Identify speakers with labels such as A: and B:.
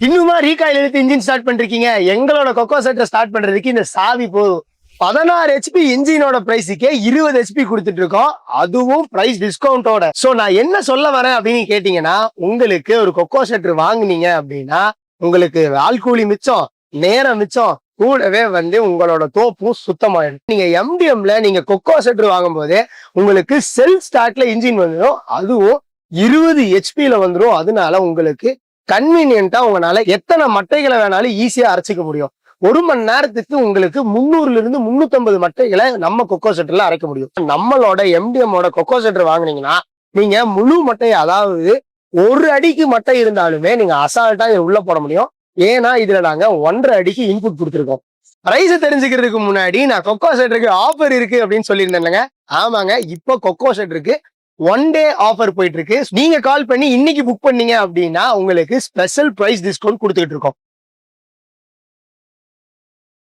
A: இன்னுமா ரீகாயில் எடுத்து engine start பண்றீங்க? எங்களோட கொக்கோ செட்டை ஸ்டார்ட் பண்றதுக்கு இந்த சாவி போதும். 16 HP இன்ஜினோட பிரைஸுக்கே 20 HP கொடுத்துட்டு இருக்கோம், அதுவும் பிரைஸ் டிஸ்கவுண்டோட. சோ நான் என்ன சொல்ல வரேன் அப்படின்னு கேட்டீங்கன்னா, உங்களுக்கு ஒரு கொக்கோ செட்டர் வாங்குனீங்க அப்படின்னா உங்களுக்கு ஆள்கூலி மிச்சம், நேரம் மிச்சம், கூடவே உங்களோட தோப்பும் சுத்தமாயிடும். நீங்க எம்டிஎம்ல நீங்க கொக்கோ செட்டர் வாங்கும் போதே உங்களுக்கு செல்ஃப் ஸ்டார்ட்ல இன்ஜின் வந்துடும், அதுவும் 20 HP வந்துடும். அதனால உங்களுக்கு கன்வீனியன்ட்டா உங்களால எத்தனை மட்டைகளை வேணாலும் ஈஸியா அரைச்சிக்க முடியும். 1 மணி நேரத்துக்கு உங்களுக்கு 300 இருந்து 350 மட்டைகளை நம்ம கொக்கோ செட்டர்ல அரைக்க முடியும். நம்மளோட எம்டிஎம்மோட கொக்கோ செட்டர் வாங்குனீங்கன்னா நீங்க முழு மட்டை, அதாவது 1 அடிக்கு மட்டை இருந்தாலுமே நீங்க அசால்ட்டா உள்ள போட முடியும். ஏன்னா இதுல நாங்க 1.5 அடிக்கு இன்புட் கொடுத்துருக்கோம். பிரைஸ் தெரிஞ்சுக்கிறதுக்கு முன்னாடி நான் கொக்கோ செட்டருக்கு ஆஃபர் இருக்கு அப்படின்னு சொல்லியிருந்தேன்லங்க. ஆமாங்க, இப்போ கொக்கோ செட்டருக்கு 1 டே ஆஃபர் போயிட்டு இருக்கு. நீங்க கால் பண்ணி இன்னைக்கு புக் பண்ணீங்க அப்படின்னா உங்களுக்கு ஸ்பெஷல் பிரைஸ் டிஸ்கவுண்ட் கொடுத்துட்டு இருக்கோம்.